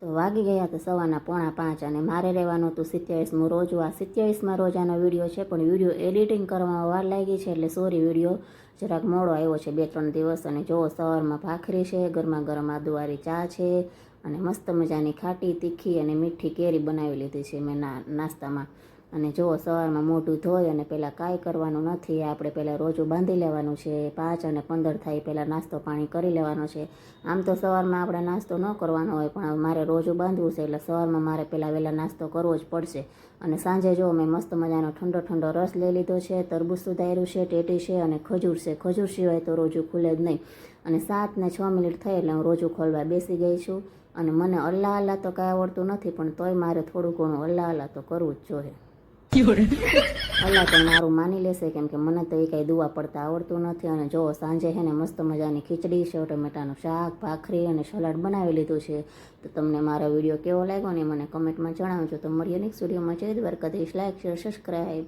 તો વાગી ગયા તો સવારના 4:45 અને મારે રહેવાનું હતું 27મું રોજું. આ 27માં રોજાનો વિડીયો છે, પણ વિડીયો એડિટિંગ કરવામાં વાર લાગી છે, એટલે સોરી, વિડીયો જરાક મોડો આવ્યો છે 2-3 દિવસ. અને જો સવારમાં ભાખરી છે, ગરમા ગરમ આદુવાળી ચા છે, અને મસ્ત મજાની ખાટી તીખી અને મીઠી કેરી બનાવી લીધી છે મેં નાસ્તામાં. અને જો સવારમાં મોઢું ધોઈ અને પહેલાં કાંઈ કરવાનું નથી, આપણે પહેલાં રોજું બાંધી લેવાનું છે. 5 અને 15 થાય પહેલાં નાસ્તો પાણી કરી લેવાનો છે. આમ તો સવારમાં આપણે નાસ્તો ન કરવાનો હોય, પણ મારે રોજું બાંધવું છે, એટલે સવારમાં મારે પહેલાં વહેલા નાસ્તો કરવો જ પડશે. અને સાંજે જો મેં મસ્ત મજાનો ઠંડો ઠંડો રસ લઈ લીધો છે, તરબૂચ સુધાર્યું છે, ટેટી છે અને ખજૂર છે. ખજૂર સિવાય તો રોજું ખુલે જ નહીં. અને 7 ને 6 મિનિટ થઈ એટલે હું રોજું ખોલવા બેસી ગઈ છું. અને મને અલ્લાહ અલ્લાહ તો કાંઈ આવડતું નથી, પણ તોય મારે થોડું ઘણું અલ્લાહ અલ્લાહ તો કરવું જ જોઈએ. અલ્લાહ તો મારું માની લેશે, કેમ કે મને તો એ કાંઈ દુઆ પડતા આવડતું નથી. અને જો સાંજે છે ને મસ્ત મજાની ખીચડી, સેવ ટમેટાનું શાક, ભાખરી અને સલાડ બનાવી લીધું છે. તો તમને મારો વિડીયો કેવો લાગ્યો ને મને કમેન્ટમાં જણાવજો. તો મળીએ નેક્સ્ટ વિડીયોમાં. જય દ્વારકાધીશ. Like, share, subscribe.